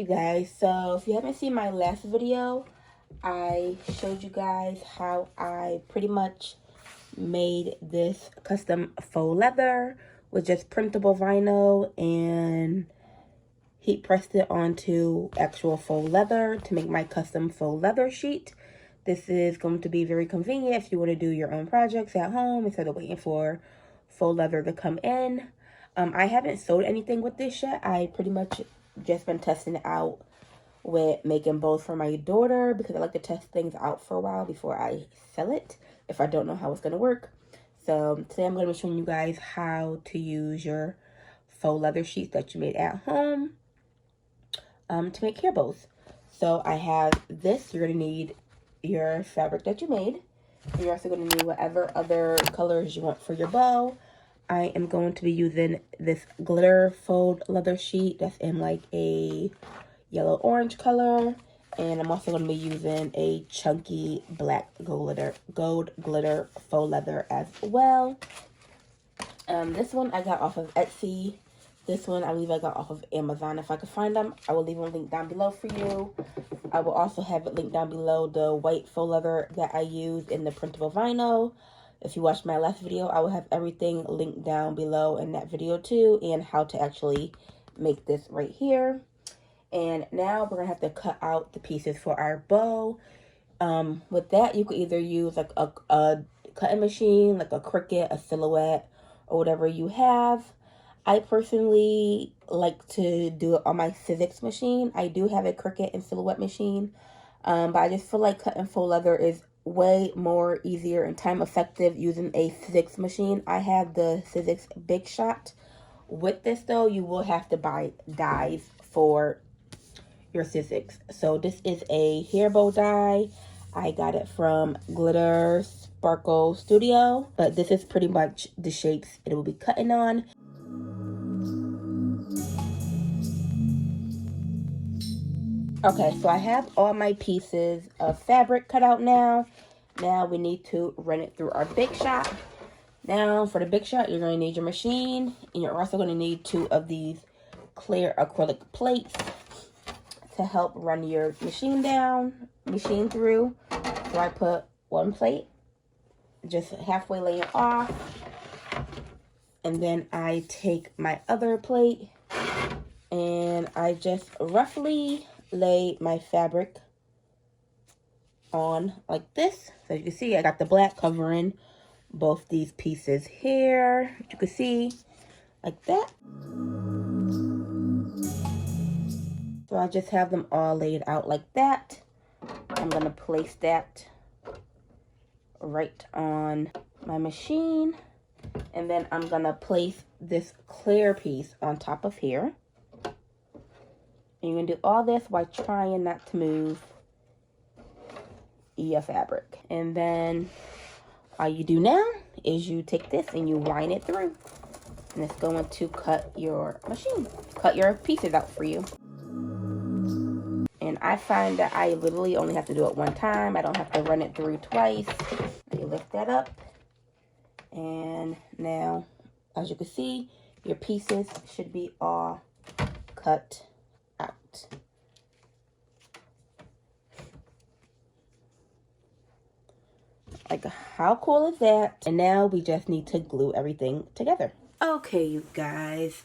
you guys, so if you haven't seen my last video, I showed you guys how I pretty much made this custom faux leather with just printable vinyl and heat pressed it onto actual faux leather to make my custom faux leather sheet. This is going to be very convenient if you want to do your own projects at home instead of waiting for faux leather to come in. I haven't sewed anything with this yet. I pretty much just been testing it out with making bows for my daughter because I like to test things out for a while before I sell it if I don't know how it's going to work. So today I'm going to be showing you guys how to use your faux leather sheets that you made at home to make hair bows. So I have this. You're going to need your fabric that you made. You're also going to need whatever other colors you want for your bow. I am going to be using this glitter faux leather sheet that's in like a yellow orange color, and I'm also going to be using a chunky black gold glitter faux leather as well. This one I got off of Etsy. This one I believe I got off of Amazon. If I could find them, I will leave them linked down below for you. I will also have it linked down below the white faux leather that I used in the printable vinyl. If you watched my last video, I will have everything linked down below in that video too, and how to actually make this right here. And now we're gonna have to cut out the pieces for our bow. With that, you could either use like a cutting machine, like a Cricut, a Silhouette, or whatever you have. I personally like to do it on my Sizzix machine. I do have a Cricut and Silhouette machine, but I just feel like cutting faux leather is way more easier and time effective using a Sizzix machine. I have the Sizzix Big Shot. With this though, you will have to buy dies for your Sizzix. So this is a Hairbow die. I got it from Glitter Sparkle Studio, but this is pretty much the shapes it will be cutting on. Okay, so I have all my pieces of fabric cut out now. Now we need to run it through our Big Shot. Now for the Big Shot, you're going to need your machine, and you're also going to need 2 of these clear acrylic plates to help run your machine through. So I put 1 plate, just halfway laying off, and then I take my other plate and I just roughly lay my fabric on like this. So you can see I got the black covering both these pieces here. You can see like that. So I just have them all laid out like that. I'm gonna place that right on my machine, and then I'm gonna place this clear piece on top of here. And you're gonna do all this while trying not to move your fabric. And then all you do now is you take this and you wind it through. And it's going to cut your pieces out for you. And I find that I literally only have to do it 1 time. I don't have to run it through twice. You lift that up. And now, as you can see, your pieces should be all cut out. Like, how cool is that? And now we just need to glue everything together. Okay, you guys.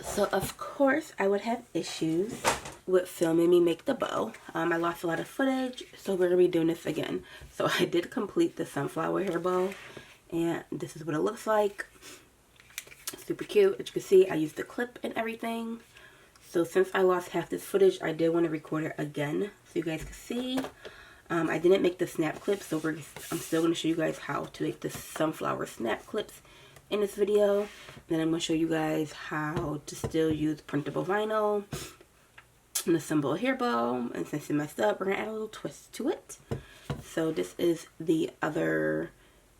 So, of course, I would have issues with filming me make the bow. I lost a lot of footage, so we're gonna be doing this again. So I did complete the sunflower hair bow, and this is what it looks like. Super cute. As you can see, I used the clip and everything. So since I lost half this footage, I did want to record it again so you guys can see. I didn't make the snap clips, so I'm still going to show you guys how to make the sunflower snap clips in this video. Then I'm going to show you guys how to still use printable vinyl and assemble a hair bow. And since it messed up, we're going to add a little twist to it. So this is the other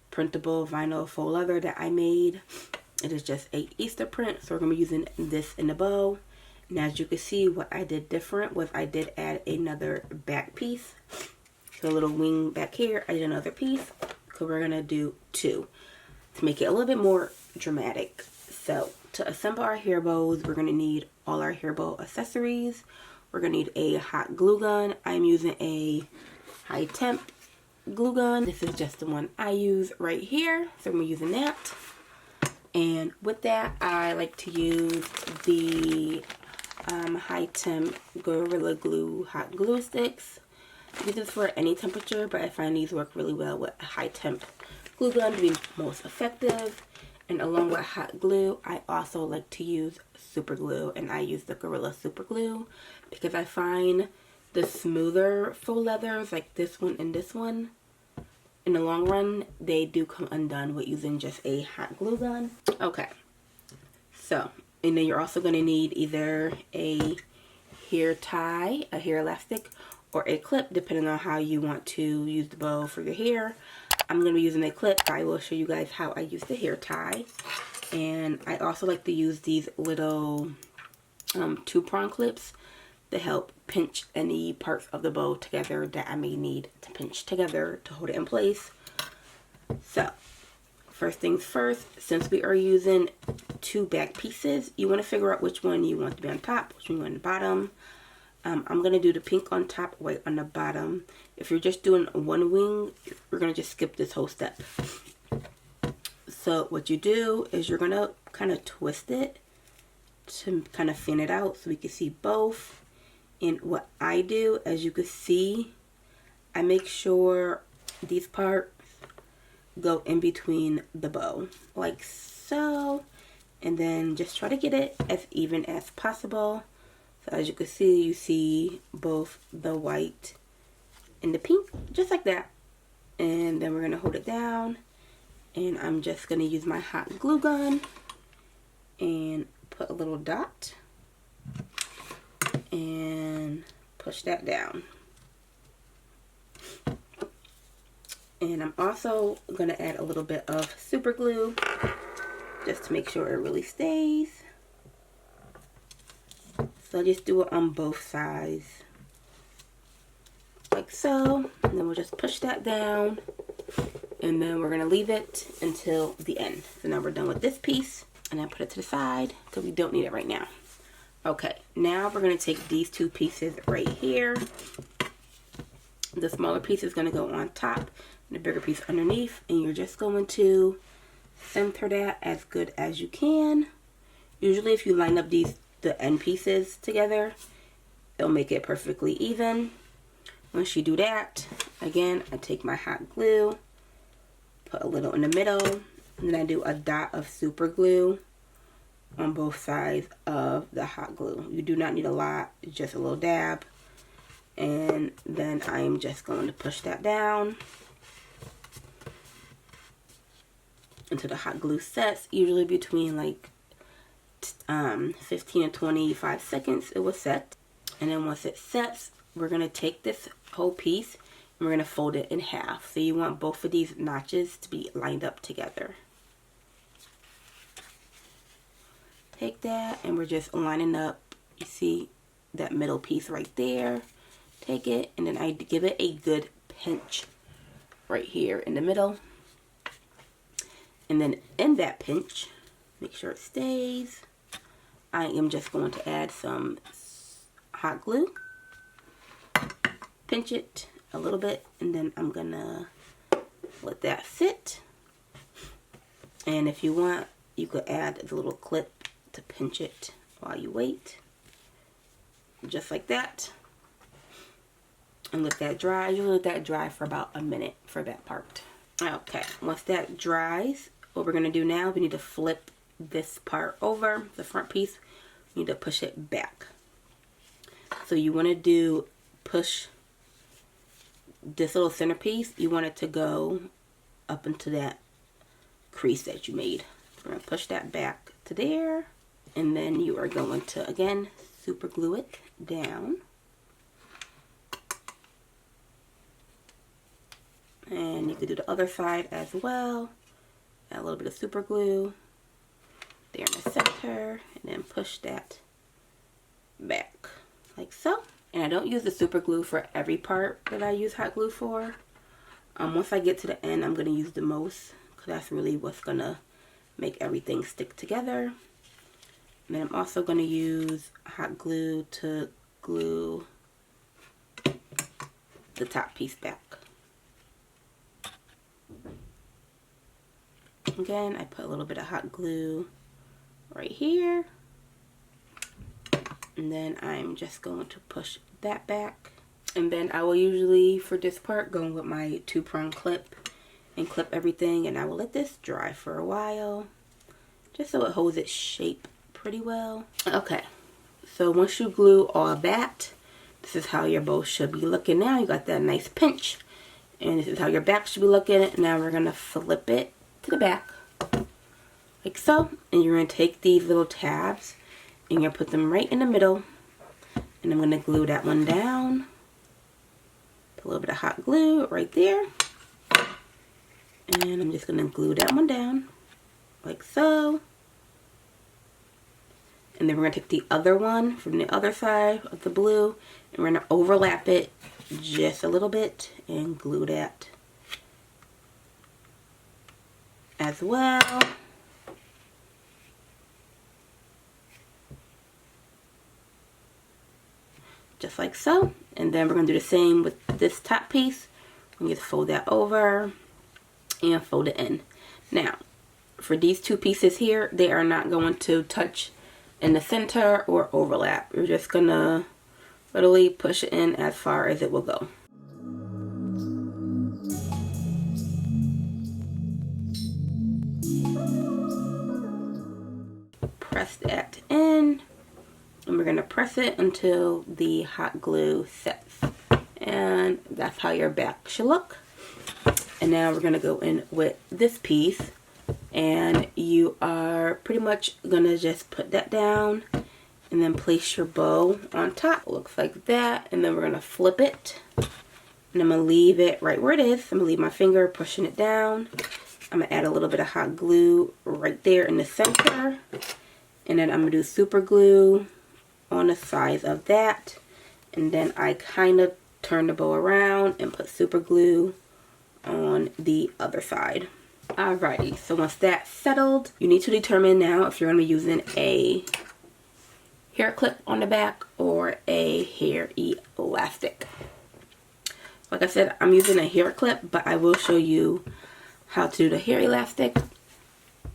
printable vinyl faux leather that I made. It is just a Easter print, so we're going to be using this in the bow. And as you can see, what I did different was I did add another back piece. So a little wing back here, I did another piece. So we're going to do 2 to make it a little bit more dramatic. So to assemble our hair bows, we're going to need all our hair bow accessories. We're going to need a hot glue gun. I'm using a high temp glue gun. This is just the one I use right here, so I'm using that. And with that, I like to use the high temp Gorilla Glue hot glue sticks. You can use this for any temperature, but I find these work really well with a high temp glue gun to be most effective. And along with hot glue, I also like to use super glue, and I use the Gorilla Super Glue because I find the smoother faux leathers like this one and this one, in the long run, they do come undone with using just a hot glue gun. Okay, so, and then you're also going to need either a hair tie, a hair elastic, or a clip, depending on how you want to use the bow for your hair. I'm going to be using a clip. I will show you guys how I use the hair tie. And I also like to use these little 2-prong clips to help pinch any parts of the bow together that I may need to pinch together to hold it in place. So, first things first, since we are using 2 back pieces, you want to figure out which one you want to be on top, which one you want on the bottom. I'm going to do the pink on top, white on the bottom. If you're just doing one wing, you're going to just skip this whole step. So what you do is you're going to kind of twist it to kind of fan it out so we can see both. And what I do, as you can see, I make sure these parts go in between the bow, like so. And then just try to get it as even as possible. So as you can see, you see both the white and the pink, just like that. And then we're going to hold it down. And I'm just going to use my hot glue gun and put a little dot. And push that down. And I'm also going to add a little bit of super glue just to make sure it really stays. So I just do it on both sides, like so, and then we'll just push that down, and then we're going to leave it until the end. So now we're done with this piece, and I put it to the side because we don't need it right now. Okay, now we're going to take these 2 pieces right here. The smaller piece is going to go on top, and the bigger piece underneath, and you're just going to center that as good as you can. Usually if you line up the end pieces together, it'll make it perfectly even. Once you do that, again, I take my hot glue, put a little in the middle, and then I do a dot of super glue on both sides of the hot glue. You do not need a lot, just a little dab. And then I am just going to push that down until the hot glue sets, usually between like 15 and 25 seconds it will set. And then once it sets, we're going to take this whole piece and we're going to fold it in half. So you want both of these notches to be lined up together. Take that and we're just lining up, you see that middle piece right there. Take it and then I give it a good pinch right here in the middle. And then in that pinch, make sure it stays. I am just going to add some hot glue. Pinch it a little bit and then I'm gonna let that sit. And if you want, you could add the little clip to pinch it while you wait. Just like that. And let that dry. You let that dry for about a minute for that part. Okay, once that dries, what we're gonna do now, we need to flip this part over, the front piece. We need to push it back. So you want to push this little centerpiece, you want it to go up into that crease that you made. We're going to push that back to there, and then you are going to again super glue it down. And you can do the other side as well. Add a little bit of super glue there in the center, and then push that back like so. And I don't use the super glue for every part that I use hot glue for. Once I get to the end, I'm going to use the most because that's really what's going to make everything stick together. And then I'm also going to use hot glue to glue the top piece back. Again, I put a little bit of hot glue right here. And then I'm just going to push that back. And then I will usually, for this part, go with my 2-prong clip and clip everything. And I will let this dry for a while, just so it holds its shape pretty well. Okay, so once you glue all that, this is how your bow should be looking now. You got that nice pinch. And this is how your back should be looking. Now we're going to flip it to the back, like so. And you're going to take these little tabs and you're going to put them right in the middle. And I'm going to glue that one down. Put a little bit of hot glue right there. And I'm just going to glue that one down, like so. And then we're going to take the other one from the other side of the blue, and we're going to overlap it just a little bit and glue that as well. Just like so. And then we're going to do the same with this top piece. We're going to fold that over and fold it in. Now, for these two pieces here, they are not going to touch in the center or overlap. You're just gonna literally push it in as far as it will go. Press that in, and we're gonna press it until the hot glue sets. And that's how your back should look. And now we're gonna go in with this piece. And you are pretty much gonna just put that down and then place your bow on top. Looks like that. And then we're gonna flip it, and I'm gonna leave it right where it is. I'm gonna leave my finger pushing it down. I'm gonna add a little bit of hot glue right there in the center, and then I'm gonna do super glue on the sides of that. And then I kind of turn the bow around and put super glue on the other side. Alrighty, so once that's settled, you need to determine now if you're going to be using a hair clip on the back or a hair elastic. Like I said, I'm using a hair clip, but I will show you how to do the hair elastic.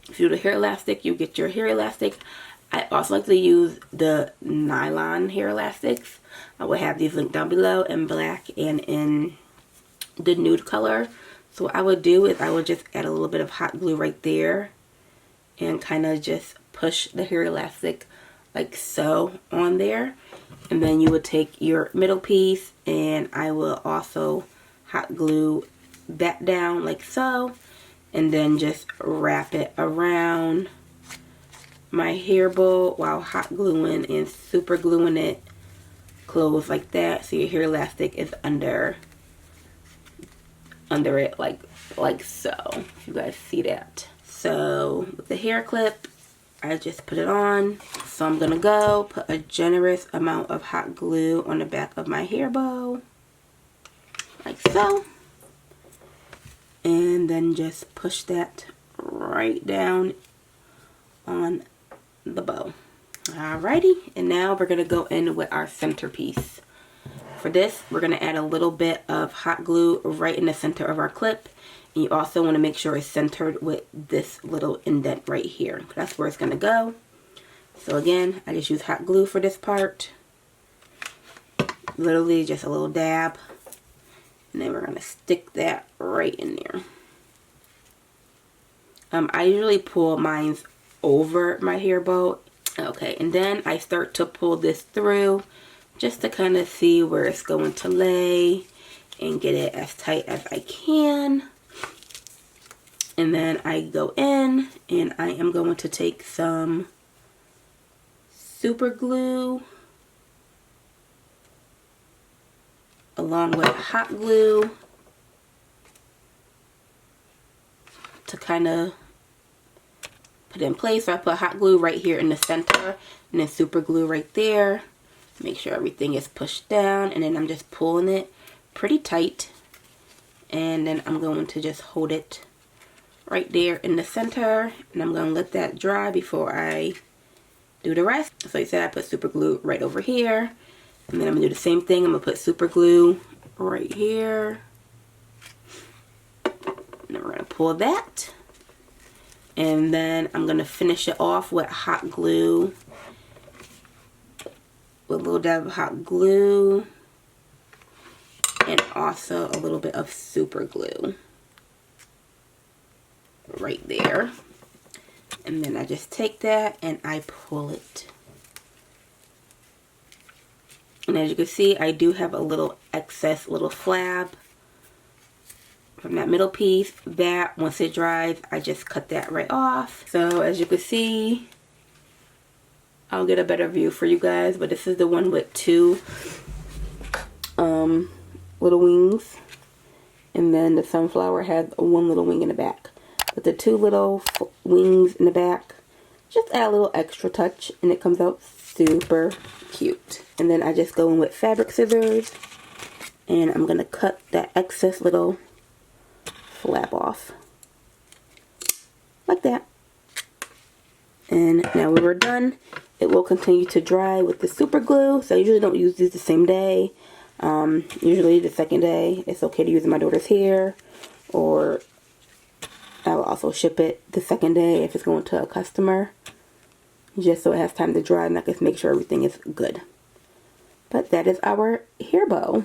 If you do the hair elastic, you get your hair elastic. I also like to use the nylon hair elastics. I will have these linked down below in black and in the nude color. So what I would do is I would just add a little bit of hot glue right there and kind of just push the hair elastic like so on there. And then you would take your middle piece, and I will also hot glue that down like so, and then just wrap it around my hair bow while hot gluing and super gluing it closed like that, so your hair elastic is under it like so. If you guys see that. So with the hair clip, I just put it on. So I'm gonna go put a generous amount of hot glue on the back of my hair bow like so, and then just push that right down on the bow. Alrighty, and now we're gonna go in with our centerpiece. For this, we're going to add a little bit of hot glue right in the center of our clip. And you also want to make sure it's centered with this little indent right here. That's where it's going to go. So again, I just use hot glue for this part. Literally just a little dab. And then we're going to stick that right in there. I usually pull mine over my hair bow. Okay, and then I start to pull this through, just to kind of see where it's going to lay and get it as tight as I can. And then I go in, and I am going to take some super glue along with hot glue to kind of put it in place. So I put hot glue right here in the center, and then super glue right there. Make sure everything is pushed down, and then I'm just pulling it pretty tight, and then I'm going to just hold it right there in the center, and I'm going to let that dry before I do the rest. So like I said, I put super glue right over here. And then I'm going to do the same thing. I'm going to put super glue right here. And then we're going to pull that. And then I'm going to finish it off with hot glue. With a little dab of hot glue. And also a little bit of super glue. Right there. And then I just take that and I pull it. And as you can see, I do have a little excess little flab from that middle piece. That, once it dries, I just cut that right off. So as you can see, I'll get a better view for you guys. But this is the one with two little wings. And then the sunflower has one little wing in the back. But the two little wings in the back, just add a little extra touch and it comes out super cute. And then I just go in with fabric scissors and I'm going to cut that excess little flap off. Like that. And now we were done. It will continue to dry with the super glue. So I usually don't use these the same day. Usually the second day. It's okay to use in my daughter's hair. Or I will also ship it the second day if it's going to a customer. Just so it has time to dry and I can make sure everything is good. But that is our hair bow.